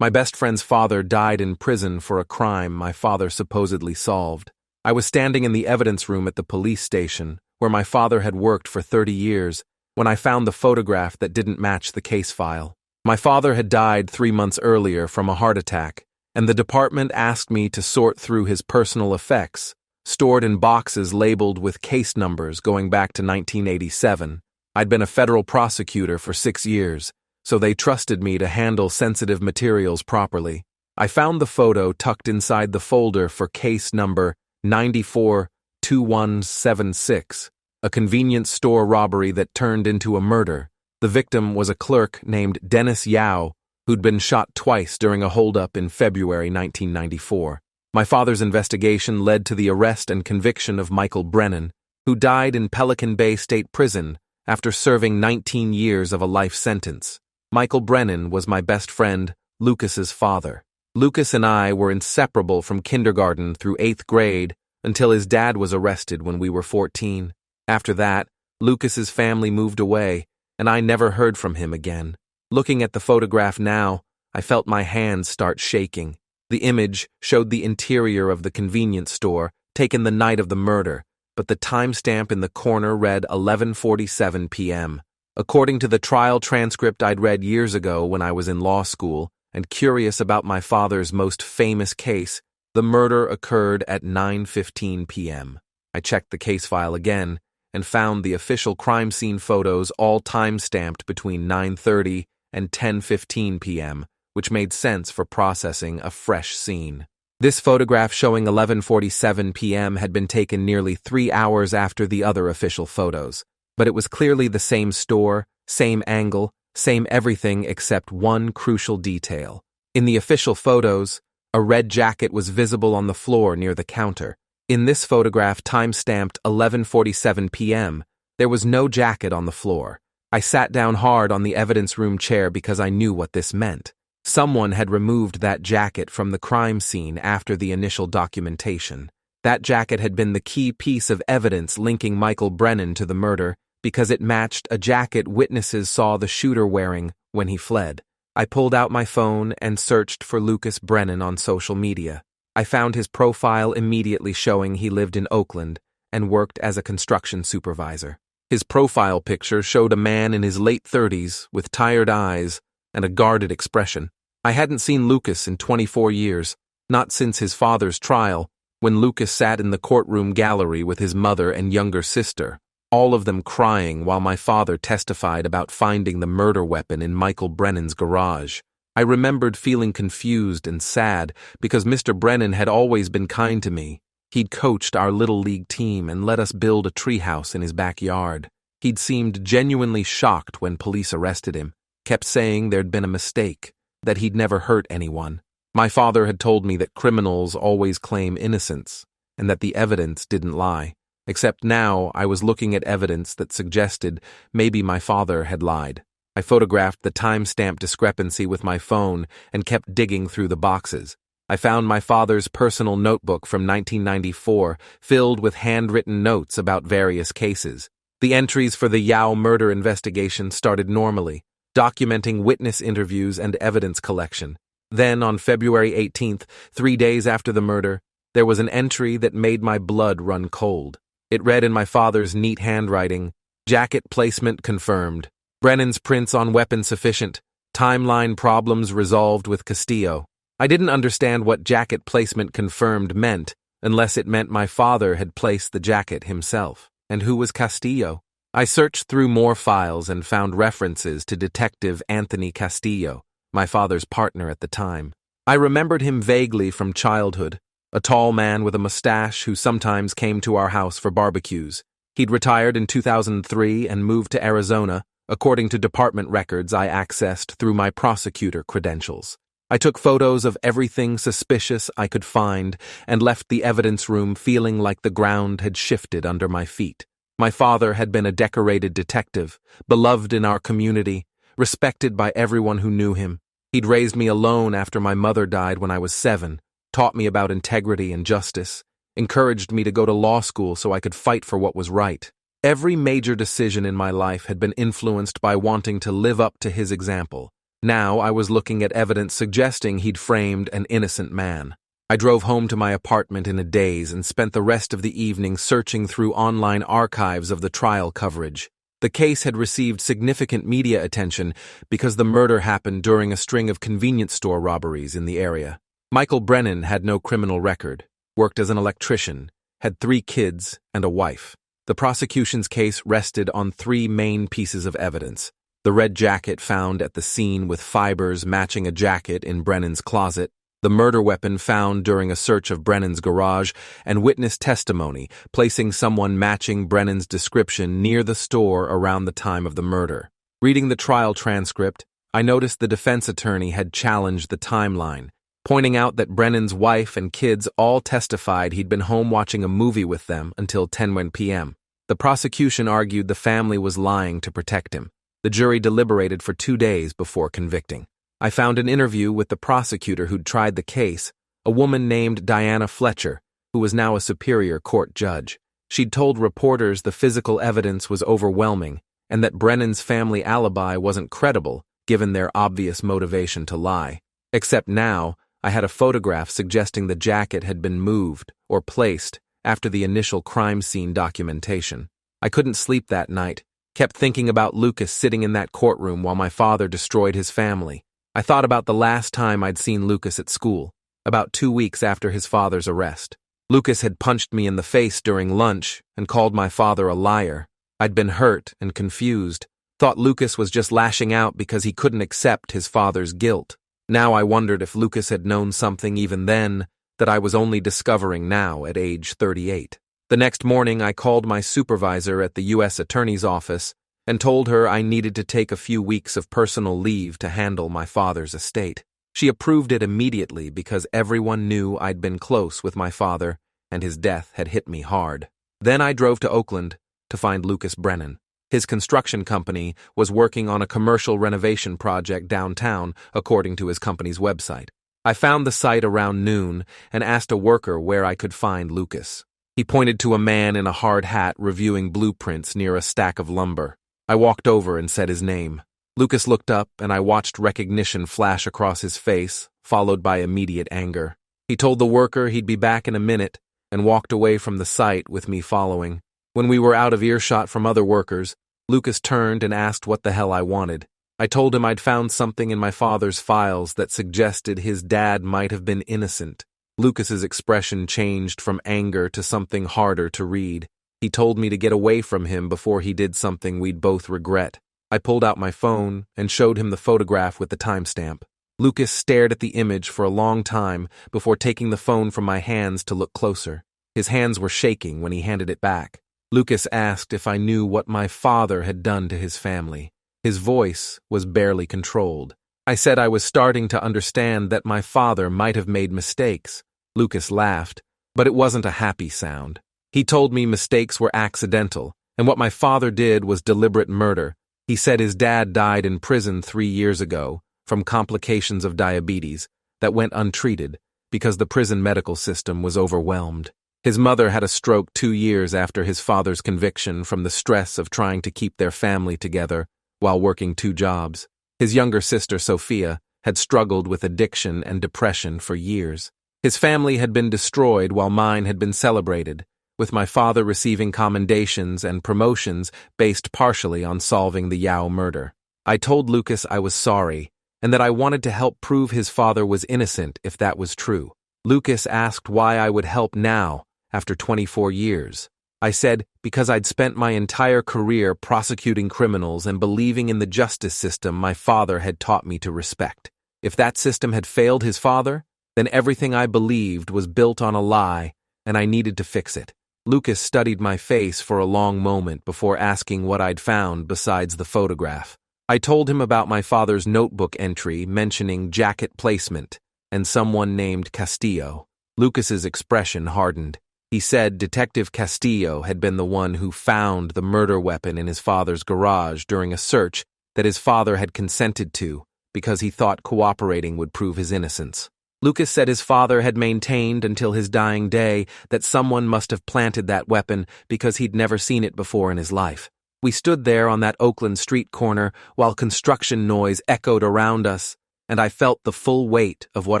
My best friend's father died in prison for a crime my father supposedly solved. I was standing in the evidence room at the police station, where my father had worked for 30 years, when I found the photograph that didn't match the case file. My father had died 3 months earlier from a heart attack, and the department asked me to sort through his personal effects, stored in boxes labeled with case numbers going back to 1987. I'd been a federal prosecutor for 6 years, so they trusted me to handle sensitive materials properly. I found the photo tucked inside the folder for case number 942176, a convenience store robbery that turned into a murder. The victim was a clerk named Dennis Yao, who'd been shot twice during a holdup in February 1994. My father's investigation led to the arrest and conviction of Michael Brennan, who died in Pelican Bay State Prison after serving 19 years of a life sentence. Michael Brennan was my best friend, Lucas's father. Lucas and I were inseparable from kindergarten through 8th grade until his dad was arrested when we were 14. After that, Lucas's family moved away, and I never heard from him again. Looking at the photograph now, I felt my hands start shaking. The image showed the interior of the convenience store, taken the night of the murder, but the timestamp in the corner read 11:47 p.m. According to the trial transcript I'd read years ago when I was in law school, and curious about my father's most famous case, the murder occurred at 9:15 p.m. I checked the case file again and found the official crime scene photos all time-stamped between 9:30 and 10:15 p.m., which made sense for processing a fresh scene. This photograph showing 11:47 p.m. had been taken nearly 3 hours after the other official photos, but it was clearly the same store, same angle, same everything except one crucial detail. In the official photos, a red jacket was visible on the floor near the counter. In this photograph, time-stamped 11:47 p.m., there was no jacket on the floor. I sat down hard on the evidence room chair because I knew what this meant. Someone had removed that jacket from the crime scene after the initial documentation. That jacket had been the key piece of evidence linking Michael Brennan to the murder because it matched a jacket witnesses saw the shooter wearing when he fled. I pulled out my phone and searched for Lucas Brennan on social media. I found his profile immediately showing he lived in Oakland and worked as a construction supervisor. His profile picture showed a man in his late 30s with tired eyes and a guarded expression. I hadn't seen Lucas in 24 years, not since his father's trial, when Lucas sat in the courtroom gallery with his mother and younger sister, all of them crying while my father testified about finding the murder weapon in Michael Brennan's garage. I remembered feeling confused and sad because Mr. Brennan had always been kind to me. He'd coached our little league team and let us build a treehouse in his backyard. He'd seemed genuinely shocked when police arrested him, kept saying there'd been a mistake, that he'd never hurt anyone. My father had told me that criminals always claim innocence, and that the evidence didn't lie. Except now I was looking at evidence that suggested maybe my father had lied. I photographed the timestamp discrepancy with my phone and kept digging through the boxes. I found my father's personal notebook from 1994 filled with handwritten notes about various cases. The entries for the Yao murder investigation started normally, documenting witness interviews and evidence collection. Then, on February 18th, 3 days after the murder, there was an entry that made my blood run cold. It read in my father's neat handwriting, "Jacket placement confirmed. Brennan's prints on weapon sufficient. Timeline problems resolved with Castillo." I didn't understand what jacket placement confirmed meant, unless it meant my father had placed the jacket himself. And who was Castillo? I searched through more files and found references to Detective Anthony Castillo, my father's partner at the time. I remembered him vaguely from childhood, a tall man with a mustache who sometimes came to our house for barbecues. He'd retired in 2003 and moved to Arizona, according to department records I accessed through my prosecutor credentials. I took photos of everything suspicious I could find and left the evidence room feeling like the ground had shifted under my feet. My father had been a decorated detective, beloved in our community, respected by everyone who knew him. He'd raised me alone after my mother died when I was 7, taught me about integrity and justice, encouraged me to go to law school so I could fight for what was right. Every major decision in my life had been influenced by wanting to live up to his example, Now I was looking at evidence suggesting he'd framed an innocent man. I drove home to my apartment in a daze and spent the rest of the evening searching through online archives of the trial coverage. The case had received significant media attention because the murder happened during a string of convenience store robberies in the area. Michael Brennan had no criminal record, worked as an electrician, had 3 kids and a wife. The prosecution's case rested on 3 main pieces of evidence: the red jacket found at the scene with fibers matching a jacket in Brennan's closet, the murder weapon found during a search of Brennan's garage, and witness testimony placing someone matching Brennan's description near the store around the time of the murder. Reading the trial transcript, I noticed the defense attorney had challenged the timeline, pointing out that Brennan's wife and kids all testified he'd been home watching a movie with them until 10 p.m. The prosecution argued the family was lying to protect him. The jury deliberated for 2 days before convicting. I found an interview with the prosecutor who'd tried the case, a woman named Diana Fletcher, who was now a Superior Court judge. She'd told reporters the physical evidence was overwhelming and that Brennan's family alibi wasn't credible given their obvious motivation to lie. Except now, I had a photograph suggesting the jacket had been moved or placed after the initial crime scene documentation. I couldn't sleep that night, kept thinking about Lucas sitting in that courtroom while my father destroyed his family. I thought about the last time I'd seen Lucas at school, about 2 weeks after his father's arrest. Lucas had punched me in the face during lunch and called my father a liar. I'd been hurt and confused, thought Lucas was just lashing out because he couldn't accept his father's guilt. Now I wondered if Lucas had known something even then that I was only discovering now at age 38. The next morning I called my supervisor at the U.S. Attorney's Office and told her I needed to take a few weeks of personal leave to handle my father's estate. She approved it immediately because everyone knew I'd been close with my father and his death had hit me hard. Then I drove to Oakland to find Lucas Brennan. His construction company was working on a commercial renovation project downtown, according to his company's website. I found the site around noon and asked a worker where I could find Lucas. He pointed to a man in a hard hat reviewing blueprints near a stack of lumber. I walked over and said his name. Lucas looked up and I watched recognition flash across his face, followed by immediate anger. He told the worker he'd be back in a minute and walked away from the site with me following. When we were out of earshot from other workers, Lucas turned and asked what the hell I wanted. I told him I'd found something in my father's files that suggested his dad might have been innocent. Lucas's expression changed from anger to something harder to read. He told me to get away from him before he did something we'd both regret. I pulled out my phone and showed him the photograph with the timestamp. Lucas stared at the image for a long time before taking the phone from my hands to look closer. His hands were shaking when he handed it back. Lucas asked if I knew what my father had done to his family. His voice was barely controlled. I said I was starting to understand that my father might have made mistakes. Lucas laughed, but it wasn't a happy sound. He told me mistakes were accidental, and what my father did was deliberate murder. He said his dad died in prison 3 years ago from complications of diabetes that went untreated because the prison medical system was overwhelmed. His mother had a stroke 2 years after his father's conviction from the stress of trying to keep their family together while working 2 jobs. His younger sister, Sophia, had struggled with addiction and depression for years. His family had been destroyed while mine had been celebrated, with my father receiving commendations and promotions based partially on solving the Yao murder. I told Lucas I was sorry and that I wanted to help prove his father was innocent if that was true. Lucas asked why I would help now, after 24 years. I said because I'd spent my entire career prosecuting criminals and believing in the justice system my father had taught me to respect. If that system had failed his father, then everything I believed was built on a lie, and I needed to fix it. Lucas studied my face for a long moment before asking what I'd found besides the photograph. I told him about my father's notebook entry mentioning jacket placement and someone named Castillo. Lucas's expression hardened. He said Detective Castillo had been the one who found the murder weapon in his father's garage during a search that his father had consented to because he thought cooperating would prove his innocence. Lucas said his father had maintained until his dying day that someone must have planted that weapon because he'd never seen it before in his life. We stood there on that Oakland street corner while construction noise echoed around us, and I felt the full weight of what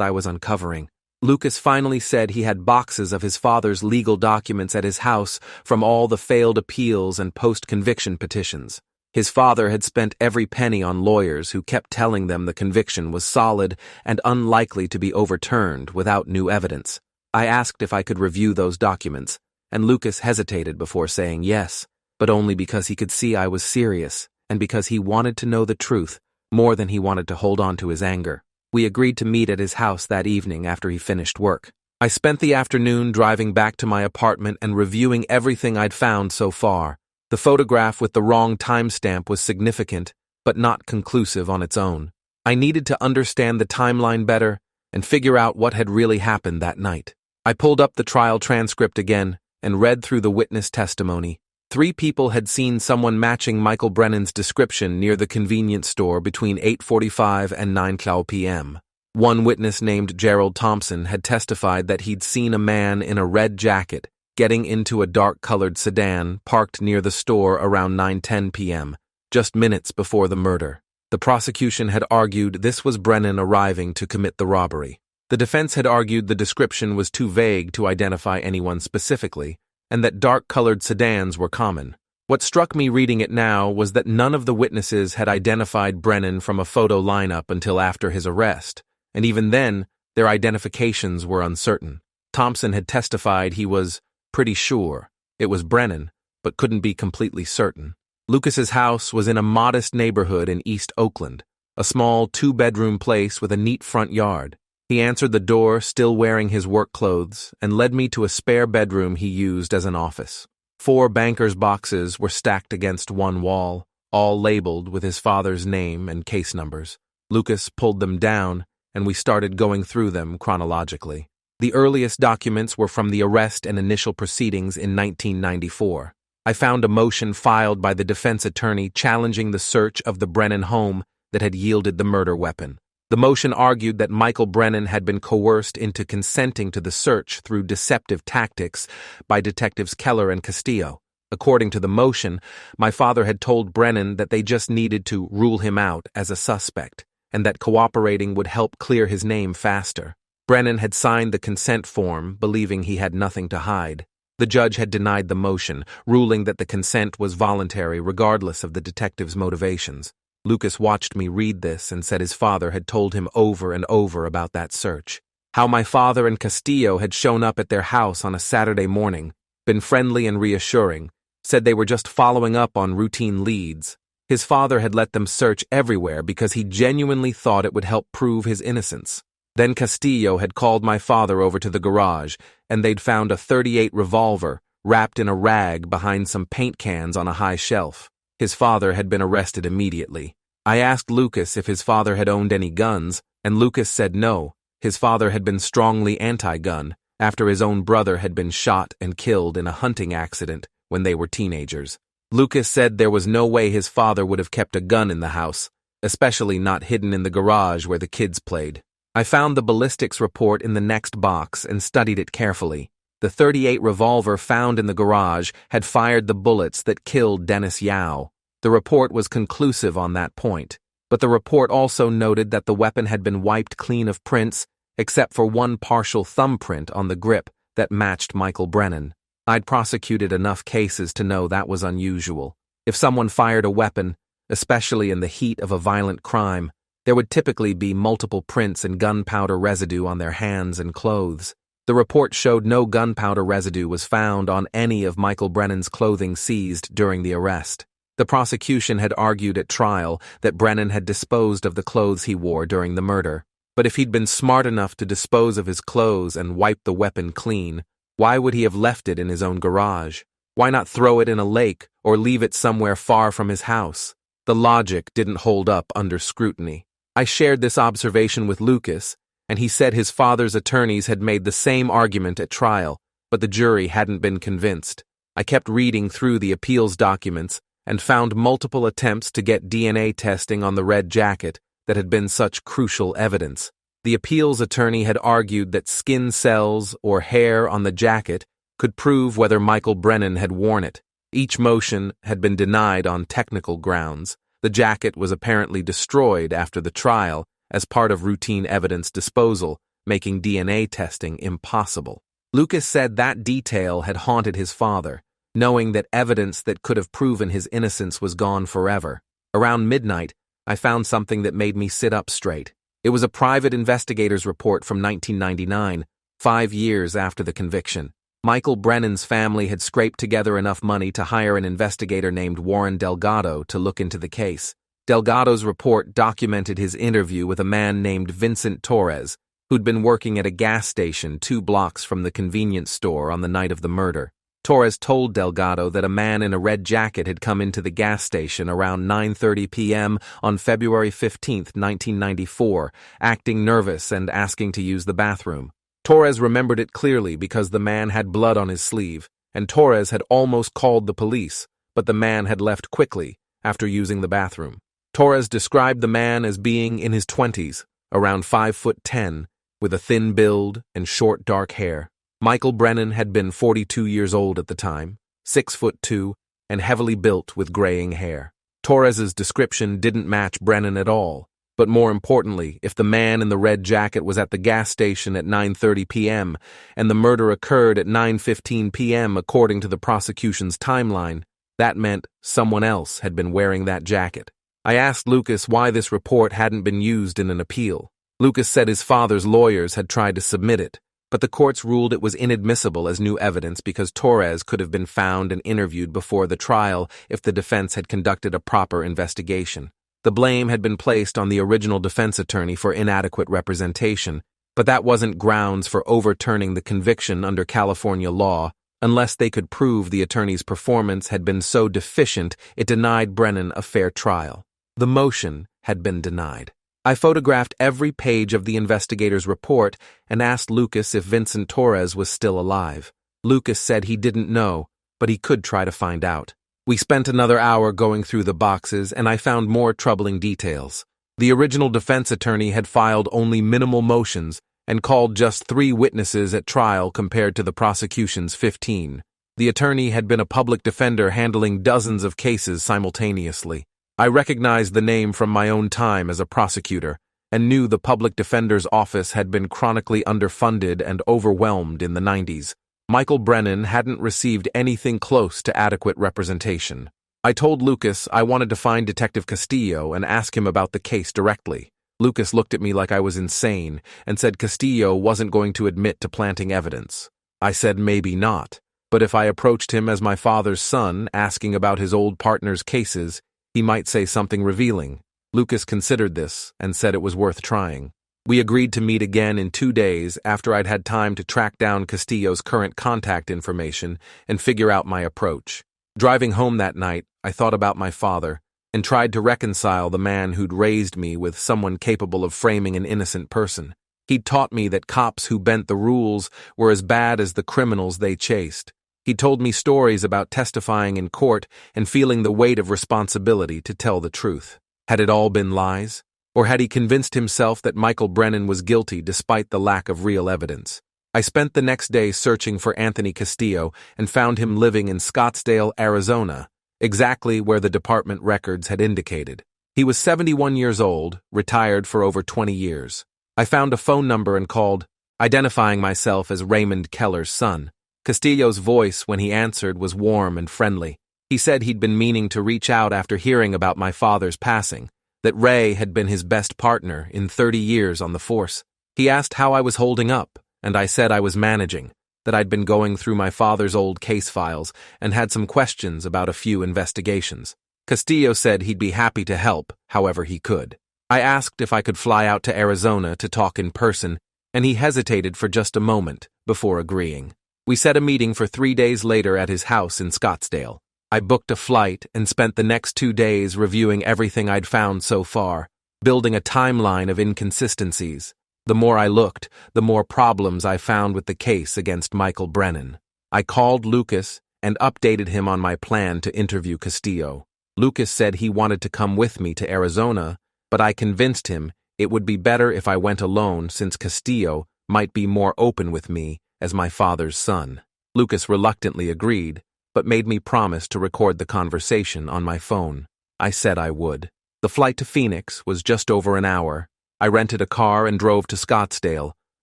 I was uncovering. Lucas finally said he had boxes of his father's legal documents at his house from all the failed appeals and post-conviction petitions. His father had spent every penny on lawyers who kept telling them the conviction was solid and unlikely to be overturned without new evidence. I asked if I could review those documents, and Lucas hesitated before saying yes, but only because he could see I was serious and because he wanted to know the truth more than he wanted to hold on to his anger. We agreed to meet at his house that evening after he finished work. I spent the afternoon driving back to my apartment and reviewing everything I'd found so far. The photograph with the wrong timestamp was significant, but not conclusive on its own. I needed to understand the timeline better and figure out what had really happened that night. I pulled up the trial transcript again and read through the witness testimony. 3 people had seen someone matching Michael Brennan's description near the convenience store between 8:45 and 9 p.m. One witness named Gerald Thompson had testified that he'd seen a man in a red jacket getting into a dark-colored sedan parked near the store around 9:10 p.m., just minutes before the murder. The prosecution had argued this was Brennan arriving to commit the robbery. The defense had argued the description was too vague to identify anyone specifically, and that dark-colored sedans were common. What struck me reading it now was that none of the witnesses had identified Brennan from a photo lineup until after his arrest, and even then, their identifications were uncertain. Thompson had testified he was pretty sure it was Brennan, but couldn't be completely certain. Lucas's house was in a modest neighborhood in East Oakland, a small 2-bedroom place with a neat front yard. He answered the door, still wearing his work clothes, and led me to a spare bedroom he used as an office. 4 banker's boxes were stacked against one wall, all labeled with his father's name and case numbers. Lucas pulled them down, and we started going through them chronologically. The earliest documents were from the arrest and initial proceedings in 1994. I found a motion filed by the defense attorney challenging the search of the Brennan home that had yielded the murder weapon. The motion argued that Michael Brennan had been coerced into consenting to the search through deceptive tactics by Detectives Keller and Castillo. According to the motion, my father had told Brennan that they just needed to rule him out as a suspect, and that cooperating would help clear his name faster. Brennan had signed the consent form, believing he had nothing to hide. The judge had denied the motion, ruling that the consent was voluntary regardless of the detective's motivations. Lucas watched me read this and said his father had told him over and over about that search. How my father and Castillo had shown up at their house on a Saturday morning, been friendly and reassuring, said they were just following up on routine leads. His father had let them search everywhere because he genuinely thought it would help prove his innocence. Then Castillo had called my father over to the garage, and they'd found a .38 revolver wrapped in a rag behind some paint cans on a high shelf. His father had been arrested immediately. I asked Lucas if his father had owned any guns, and Lucas said no. His father had been strongly anti-gun after his own brother had been shot and killed in a hunting accident when they were teenagers. Lucas said there was no way his father would have kept a gun in the house, especially not hidden in the garage where the kids played. I found the ballistics report in the next box and studied it carefully. The .38 revolver found in the garage had fired the bullets that killed Dennis Yao. The report was conclusive on that point, but the report also noted that the weapon had been wiped clean of prints, except for one partial thumbprint on the grip that matched Michael Brennan. I'd prosecuted enough cases to know that was unusual. If someone fired a weapon, especially in the heat of a violent crime, there would typically be multiple prints and gunpowder residue on their hands and clothes. The report showed no gunpowder residue was found on any of Michael Brennan's clothing seized during the arrest. The prosecution had argued at trial that Brennan had disposed of the clothes he wore during the murder. But if he'd been smart enough to dispose of his clothes and wipe the weapon clean, why would he have left it in his own garage? Why not throw it in a lake or leave it somewhere far from his house? The logic didn't hold up under scrutiny. I shared this observation with Lucas, and he said his father's attorneys had made the same argument at trial, but the jury hadn't been convinced. I kept reading through the appeals documents and found multiple attempts to get DNA testing on the red jacket that had been such crucial evidence. The appeals attorney had argued that skin cells or hair on the jacket could prove whether Michael Brennan had worn it. Each motion had been denied on technical grounds. The jacket was apparently destroyed after the trial as part of routine evidence disposal, making DNA testing impossible. Lucas said that detail had haunted his father, knowing that evidence that could have proven his innocence was gone forever. Around midnight, I found something that made me sit up straight. It was a private investigator's report from 1999, 5 years after the conviction. Michael Brennan's family had scraped together enough money to hire an investigator named Warren Delgado to look into the case. Delgado's report documented his interview with a man named Vincent Torres, who'd been working at a gas station 2 blocks from the convenience store on the night of the murder. Torres told Delgado that a man in a red jacket had come into the gas station around 9:30 p.m. on February 15, 1994, acting nervous and asking to use the bathroom. Torres remembered it clearly because the man had blood on his sleeve, and Torres had almost called the police, but the man had left quickly after using the bathroom. Torres described the man as being in his 20s, around 5'10", with a thin build and short dark hair. Michael Brennan had been 42 years old at the time, 6'2", and heavily built with graying hair. Torres's description didn't match Brennan at all, but more importantly, if the man in the red jacket was at the gas station at 9:30 p.m. and the murder occurred at 9:15 p.m. according to the prosecution's timeline, that meant someone else had been wearing that jacket. I asked Lucas why this report hadn't been used in an appeal. Lucas said his father's lawyers had tried to submit it, but the courts ruled it was inadmissible as new evidence because Torres could have been found and interviewed before the trial if the defense had conducted a proper investigation. The blame had been placed on the original defense attorney for inadequate representation, but that wasn't grounds for overturning the conviction under California law unless they could prove the attorney's performance had been so deficient it denied Brennan a fair trial. The motion had been denied. I photographed every page of the investigator's report and asked Lucas if Vincent Torres was still alive. Lucas said he didn't know, but he could try to find out. We spent another hour going through the boxes, and I found more troubling details. The original defense attorney had filed only minimal motions and called just 3 witnesses at trial compared to the prosecution's 15. The attorney had been a public defender handling dozens of cases simultaneously. I recognized the name from my own time as a prosecutor and knew the public defender's office had been chronically underfunded and overwhelmed in the 90s. Michael Brennan hadn't received anything close to adequate representation. I told Lucas I wanted to find Detective Castillo and ask him about the case directly. Lucas looked at me like I was insane and said Castillo wasn't going to admit to planting evidence. I said maybe not, but if I approached him as my father's son asking about his old partner's cases, he might say something revealing. Lucas considered this and said it was worth trying. We agreed to meet again in 2 days after I'd had time to track down Castillo's current contact information and figure out my approach. Driving home that night, I thought about my father and tried to reconcile the man who'd raised me with someone capable of framing an innocent person. He'd taught me that cops who bent the rules were as bad as the criminals they chased. He told me stories about testifying in court and feeling the weight of responsibility to tell the truth. Had it all been lies? Or had he convinced himself that Michael Brennan was guilty despite the lack of real evidence? I spent the next day searching for Anthony Castillo and found him living in Scottsdale, Arizona, exactly where the department records had indicated. He was 71 years old, retired for over 20 years. I found a phone number and called, identifying myself as Raymond Keller's son. Castillo's voice when he answered was warm and friendly. He said he'd been meaning to reach out after hearing about my father's passing, that Ray had been his best partner in 30 years on the force. He asked how I was holding up, and I said I was managing, that I'd been going through my father's old case files and had some questions about a few investigations. Castillo said he'd be happy to help however he could. I asked if I could fly out to Arizona to talk in person, and he hesitated for just a moment before agreeing. We set a meeting for 3 days later at his house in Scottsdale. I booked a flight and spent the next 2 days reviewing everything I'd found so far, building a timeline of inconsistencies. The more I looked, the more problems I found with the case against Michael Brennan. I called Lucas and updated him on my plan to interview Castillo. Lucas said he wanted to come with me to Arizona, but I convinced him it would be better if I went alone since Castillo might be more open with me as my father's son. Lucas reluctantly agreed, but made me promise to record the conversation on my phone. I said I would. The flight to Phoenix was just over an hour. I rented a car and drove to Scottsdale,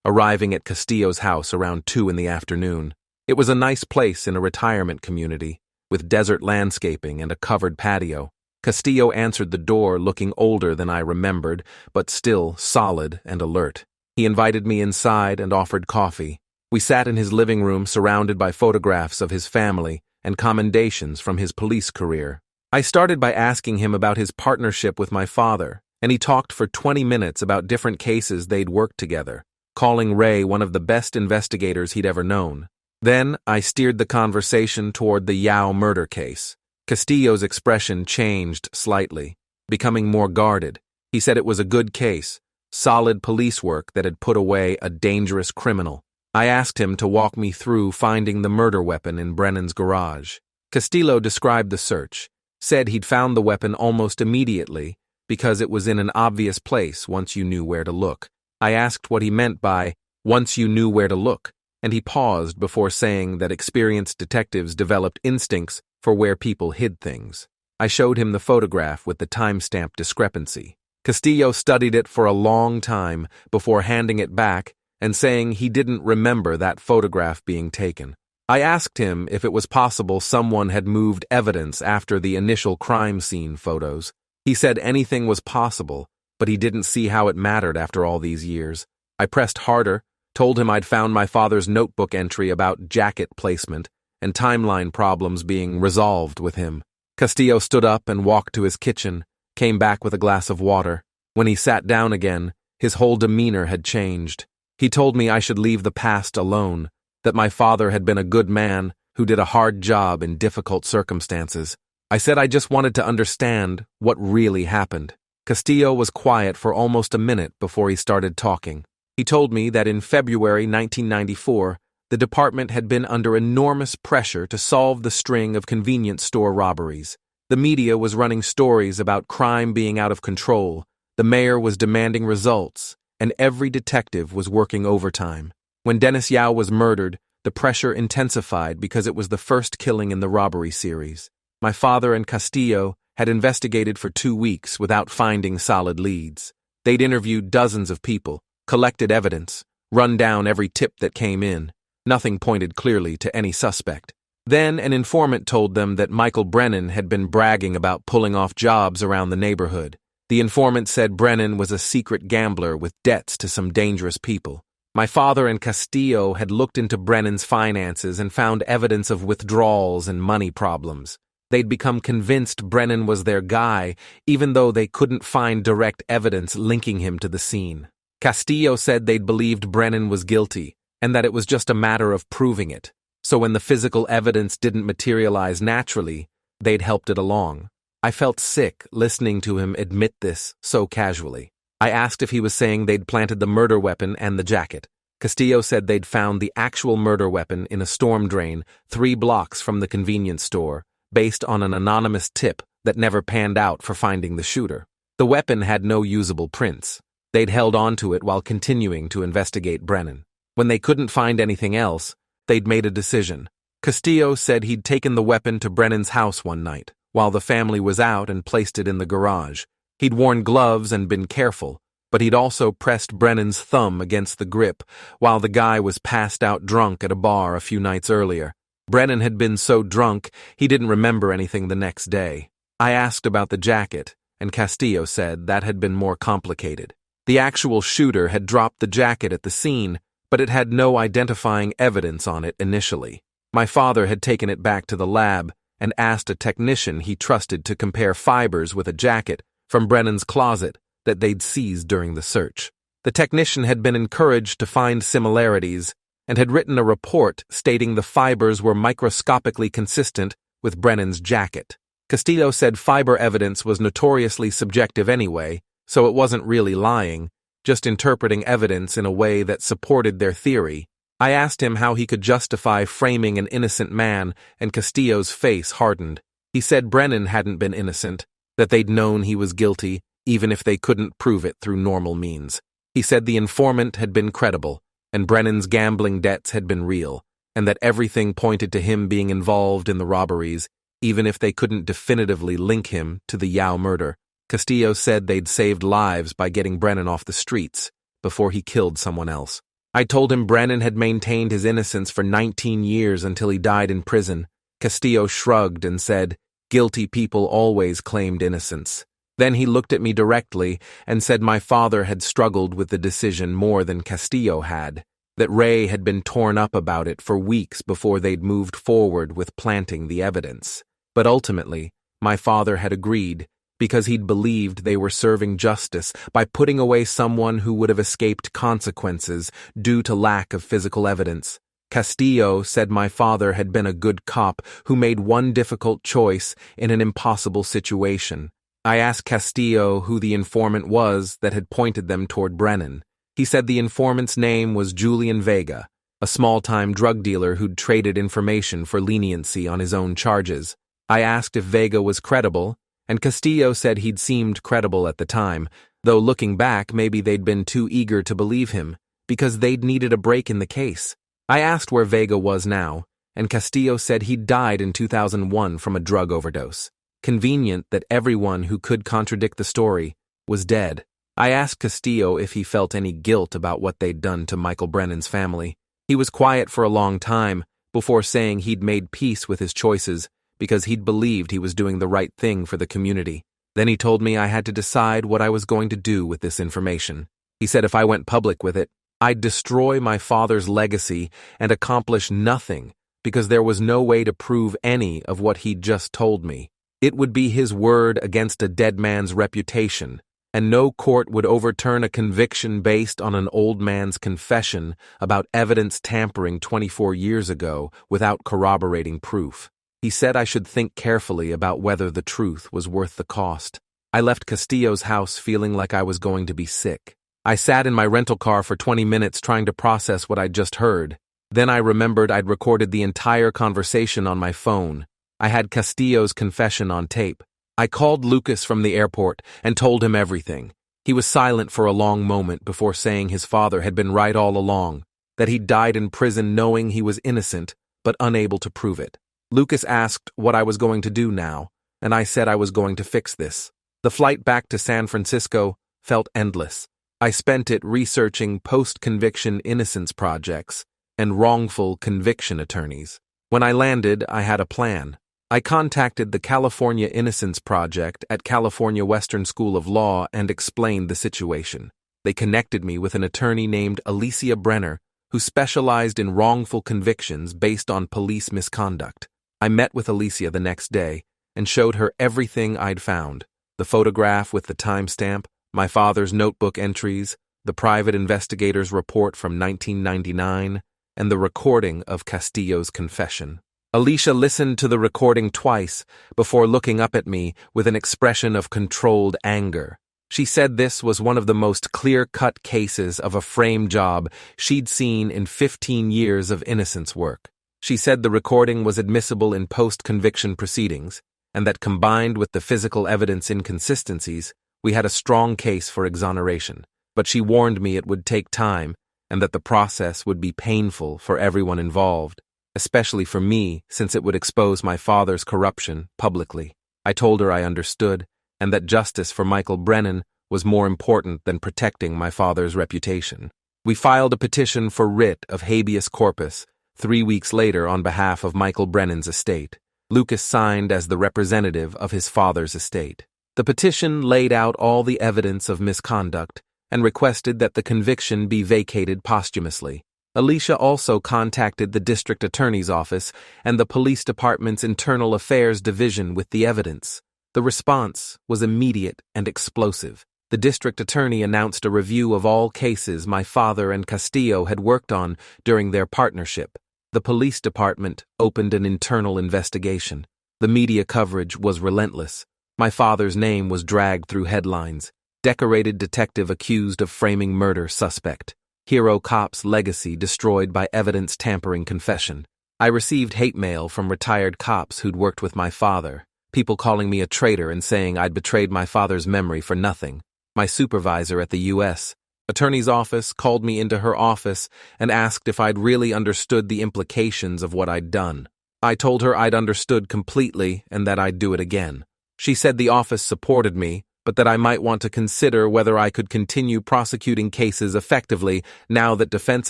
arriving at Castillo's house around 2 in the afternoon. It was a nice place in a retirement community, with desert landscaping and a covered patio. Castillo answered the door looking older than I remembered, but still solid and alert. He invited me inside and offered coffee. We sat in his living room surrounded by photographs of his family and commendations from his police career. I started by asking him about his partnership with my father, and he talked for 20 minutes about different cases they'd worked together, calling Ray one of the best investigators he'd ever known. Then I steered the conversation toward the Yao murder case. Castillo's expression changed slightly, becoming more guarded. He said it was a good case, solid police work that had put away a dangerous criminal. I asked him to walk me through finding the murder weapon in Brennan's garage. Castillo described the search, said he'd found the weapon almost immediately because it was in an obvious place once you knew where to look. I asked what he meant by, once you knew where to look, and he paused before saying that experienced detectives developed instincts for where people hid things. I showed him the photograph with the timestamp discrepancy. Castillo studied it for a long time before handing it back and saying he didn't remember that photograph being taken. I asked him if it was possible someone had moved evidence after the initial crime scene photos. He said anything was possible, but he didn't see how it mattered after all these years. I pressed harder, told him I'd found my father's notebook entry about jacket placement and timeline problems being resolved with him. Castillo stood up and walked to his kitchen, came back with a glass of water. When he sat down again, his whole demeanor had changed. He told me I should leave the past alone, that my father had been a good man who did a hard job in difficult circumstances. I said I just wanted to understand what really happened. Castillo was quiet for almost a minute before he started talking. He told me that in February 1994, the department had been under enormous pressure to solve the string of convenience store robberies. The media was running stories about crime being out of control, the mayor was demanding results, and every detective was working overtime. When Dennis Yao was murdered, the pressure intensified because it was the first killing in the robbery series. My father and Castillo had investigated for 2 weeks without finding solid leads. They'd interviewed dozens of people, collected evidence, run down every tip that came in. Nothing pointed clearly to any suspect. Then an informant told them that Michael Brennan had been bragging about pulling off jobs around the neighborhood. The informant said Brennan was a secret gambler with debts to some dangerous people. My father and Castillo had looked into Brennan's finances and found evidence of withdrawals and money problems. They'd become convinced Brennan was their guy, even though they couldn't find direct evidence linking him to the scene. Castillo said they'd believed Brennan was guilty, and that it was just a matter of proving it. So when the physical evidence didn't materialize naturally, they'd helped it along. I felt sick listening to him admit this so casually. I asked if he was saying they'd planted the murder weapon and the jacket. Castillo said they'd found the actual murder weapon in a storm drain 3 blocks from the convenience store, based on an anonymous tip that never panned out for finding the shooter. The weapon had no usable prints. They'd held onto it while continuing to investigate Brennan. When they couldn't find anything else, they'd made a decision. Castillo said he'd taken the weapon to Brennan's house one night, while the family was out, and placed it in the garage. He'd worn gloves and been careful, but he'd also pressed Brennan's thumb against the grip while the guy was passed out drunk at a bar a few nights earlier. Brennan had been so drunk he didn't remember anything the next day. I asked about the jacket, and Castillo said that had been more complicated. The actual shooter had dropped the jacket at the scene, but it had no identifying evidence on it initially. My father had taken it back to the lab and asked a technician he trusted to compare fibers with a jacket from Brennan's closet that they'd seized during the search. The technician had been encouraged to find similarities and had written a report stating the fibers were microscopically consistent with Brennan's jacket. Castillo said fiber evidence was notoriously subjective anyway, so it wasn't really lying, just interpreting evidence in a way that supported their theory. I asked him how he could justify framing an innocent man, and Castillo's face hardened. He said Brennan hadn't been innocent, that they'd known he was guilty, even if they couldn't prove it through normal means. He said the informant had been credible, and Brennan's gambling debts had been real, and that everything pointed to him being involved in the robberies, even if they couldn't definitively link him to the Yao murder. Castillo said they'd saved lives by getting Brennan off the streets before he killed someone else. I told him Brennan had maintained his innocence for 19 years until he died in prison. Castillo shrugged and said, "Guilty people always claimed innocence." Then he looked at me directly and said my father had struggled with the decision more than Castillo had, that Ray had been torn up about it for weeks before they'd moved forward with planting the evidence. But ultimately, my father had agreed, because he'd believed they were serving justice by putting away someone who would have escaped consequences due to lack of physical evidence. Castillo said my father had been a good cop who made one difficult choice in an impossible situation. I asked Castillo who the informant was that had pointed them toward Brennan. He said the informant's name was Julian Vega, a small-time drug dealer who'd traded information for leniency on his own charges. I asked if Vega was credible, and Castillo said he'd seemed credible at the time, though looking back maybe they'd been too eager to believe him, because they'd needed a break in the case. I asked where Vega was now, and Castillo said he'd died in 2001 from a drug overdose. Convenient that everyone who could contradict the story was dead. I asked Castillo if he felt any guilt about what they'd done to Michael Brennan's family. He was quiet for a long time before saying he'd made peace with his choices because he'd believed he was doing the right thing for the community. Then he told me I had to decide what I was going to do with this information. He said if I went public with it, I'd destroy my father's legacy and accomplish nothing because there was no way to prove any of what he'd just told me. It would be his word against a dead man's reputation, and no court would overturn a conviction based on an old man's confession about evidence tampering 24 years ago without corroborating proof. He said I should think carefully about whether the truth was worth the cost. I left Castillo's house feeling like I was going to be sick. I sat in my rental car for 20 minutes trying to process what I'd just heard. Then I remembered I'd recorded the entire conversation on my phone. I had Castillo's confession on tape. I called Lucas from the airport and told him everything. He was silent for a long moment before saying his father had been right all along, that he'd died in prison knowing he was innocent but unable to prove it. Lucas asked what I was going to do now, and I said I was going to fix this. The flight back to San Francisco felt endless. I spent it researching post-conviction innocence projects and wrongful conviction attorneys. When I landed, I had a plan. I contacted the California Innocence Project at California Western School of Law and explained the situation. They connected me with an attorney named Alicia Brenner, who specialized in wrongful convictions based on police misconduct. I met with Alicia the next day and showed her everything I'd found: the photograph with the timestamp, my father's notebook entries, the private investigator's report from 1999, and the recording of Castillo's confession. Alicia listened to the recording twice before looking up at me with an expression of controlled anger. She said this was one of the most clear-cut cases of a frame job she'd seen in 15 years of innocence work. She said the recording was admissible in post-conviction proceedings, and that combined with the physical evidence inconsistencies, we had a strong case for exoneration. But she warned me it would take time and that the process would be painful for everyone involved, especially for me since it would expose my father's corruption publicly. I told her I understood, and that justice for Michael Brennan was more important than protecting my father's reputation. We filed a petition for writ of habeas corpus 3 weeks later on behalf of Michael Brennan's estate. Lucas signed as the representative of his father's estate. The petition laid out all the evidence of misconduct and requested that the conviction be vacated posthumously. Alicia also contacted the district attorney's office and the police department's internal affairs division with the evidence. The response was immediate and explosive. The district attorney announced a review of all cases my father and Castillo had worked on during their partnership. The police department opened an internal investigation. The media coverage was relentless. My father's name was dragged through headlines. Decorated detective accused of framing murder suspect. Hero cop's legacy destroyed by evidence tampering confession. I received hate mail from retired cops who'd worked with my father, people calling me a traitor and saying I'd betrayed my father's memory for nothing. My supervisor at the U.S. Attorney's office called me into her office and asked if I'd really understood the implications of what I'd done. I told her I'd understood completely and that I'd do it again. She said the office supported me, but that I might want to consider whether I could continue prosecuting cases effectively now that defense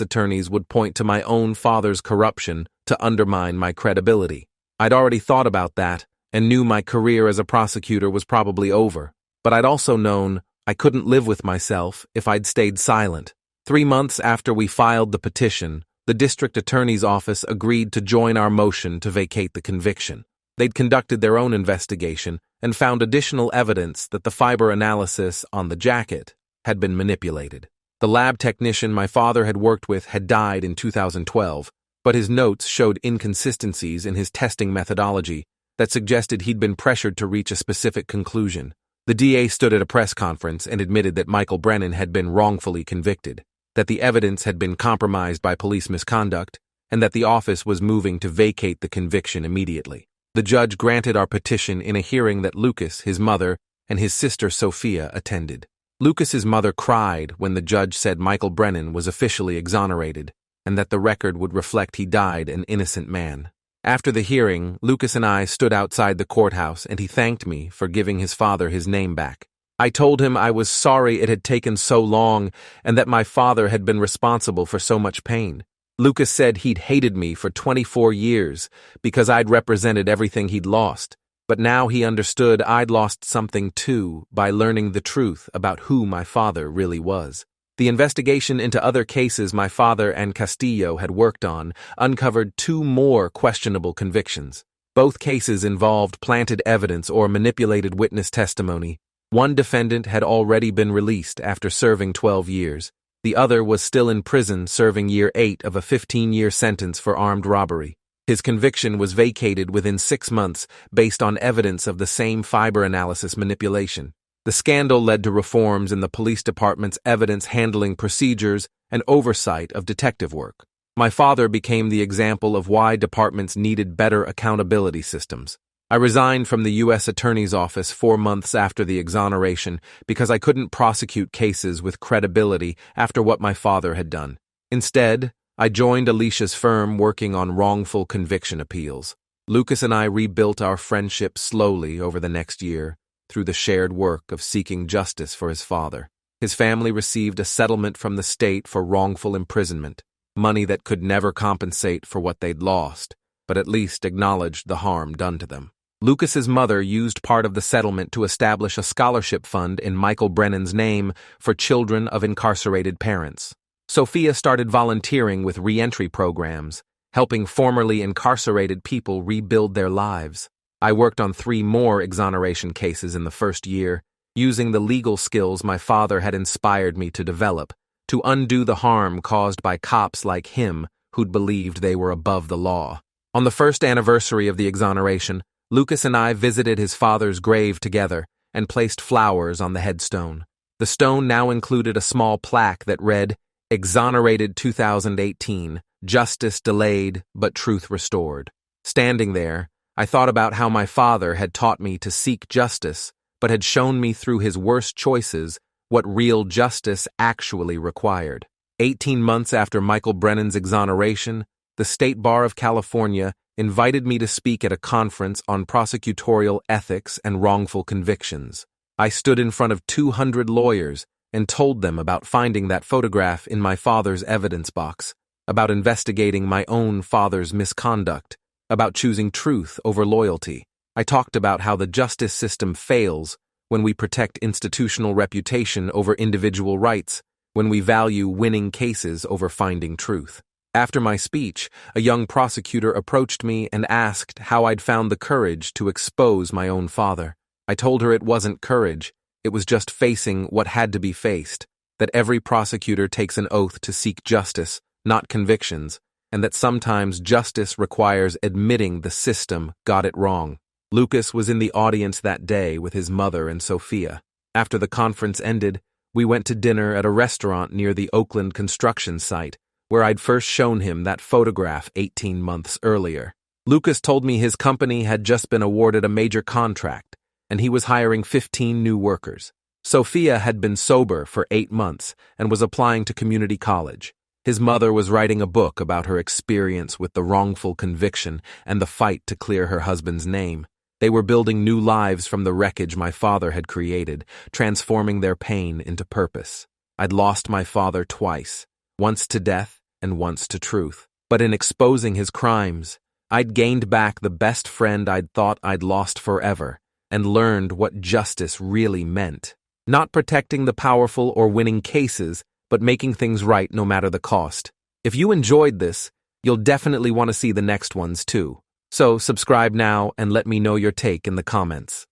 attorneys would point to my own father's corruption to undermine my credibility. I'd already thought about that and knew my career as a prosecutor was probably over, but I'd also known I couldn't live with myself if I'd stayed silent. 3 months after we filed the petition, the district attorney's office agreed to join our motion to vacate the conviction. They'd conducted their own investigation and found additional evidence that the fiber analysis on the jacket had been manipulated. The lab technician my father had worked with had died in 2012, but his notes showed inconsistencies in his testing methodology that suggested he'd been pressured to reach a specific conclusion. The DA stood at a press conference and admitted that Michael Brennan had been wrongfully convicted, that the evidence had been compromised by police misconduct, and that the office was moving to vacate the conviction immediately. The judge granted our petition in a hearing that Lucas, his mother, and his sister Sophia attended. Lucas's mother cried when the judge said Michael Brennan was officially exonerated and that the record would reflect he died an innocent man. After the hearing, Lucas and I stood outside the courthouse and he thanked me for giving his father his name back. I told him I was sorry it had taken so long and that my father had been responsible for so much pain. Lucas said he'd hated me for 24 years because I'd represented everything he'd lost, but now he understood I'd lost something too by learning the truth about who my father really was. The investigation into other cases my father and Castillo had worked on uncovered 2 more questionable convictions. Both cases involved planted evidence or manipulated witness testimony. One defendant had already been released after serving 12 years. The other was still in prison serving year 8 of a 15-year sentence for armed robbery. His conviction was vacated within 6 months based on evidence of the same fiber analysis manipulation. The scandal led to reforms in the police department's evidence handling procedures and oversight of detective work. My father became the example of why departments needed better accountability systems. I resigned from the U.S. Attorney's Office 4 months after the exoneration because I couldn't prosecute cases with credibility after what my father had done. Instead, I joined Alicia's firm working on wrongful conviction appeals. Lucas and I rebuilt our friendship slowly over the next year through the shared work of seeking justice for his father. His family received a settlement from the state for wrongful imprisonment, money that could never compensate for what they'd lost, but at least acknowledged the harm done to them. Lucas's mother used part of the settlement to establish a scholarship fund in Michael Brennan's name for children of incarcerated parents. Sophia started volunteering with re-entry programs, helping formerly incarcerated people rebuild their lives. I worked on 3 more exoneration cases in the first year, using the legal skills my father had inspired me to develop, to undo the harm caused by cops like him who'd believed they were above the law. On the first anniversary of the exoneration, Lucas and I visited his father's grave together and placed flowers on the headstone. The stone now included a small plaque that read, "Exonerated 2018, justice delayed, but truth restored." Standing there, I thought about how my father had taught me to seek justice, but had shown me through his worst choices what real justice actually required. 18 months after Michael Brennan's exoneration, the State Bar of California invited me to speak at a conference on prosecutorial ethics and wrongful convictions. I stood in front of 200 lawyers and told them about finding that photograph in my father's evidence box, about investigating my own father's misconduct, about choosing truth over loyalty. I talked about how the justice system fails when we protect institutional reputation over individual rights, when we value winning cases over finding truth. After my speech, a young prosecutor approached me and asked how I'd found the courage to expose my own father. I told her it wasn't courage, it was just facing what had to be faced, that every prosecutor takes an oath to seek justice, not convictions, and that sometimes justice requires admitting the system got it wrong. Lucas was in the audience that day with his mother and Sophia. After the conference ended, we went to dinner at a restaurant near the Oakland construction site, where I'd first shown him that photograph 18 months earlier. Lucas told me his company had just been awarded a major contract, and he was hiring 15 new workers. Sophia had been sober for 8 months and was applying to community college. His mother was writing a book about her experience with the wrongful conviction and the fight to clear her husband's name. They were building new lives from the wreckage my father had created, transforming their pain into purpose. I'd lost my father twice, once to death and once to truth. But in exposing his crimes, I'd gained back the best friend I'd thought I'd lost forever and learned what justice really meant. Not protecting the powerful or winning cases, but making things right no matter the cost. If you enjoyed this, you'll definitely want to see the next ones too. So subscribe now and let me know your take in the comments.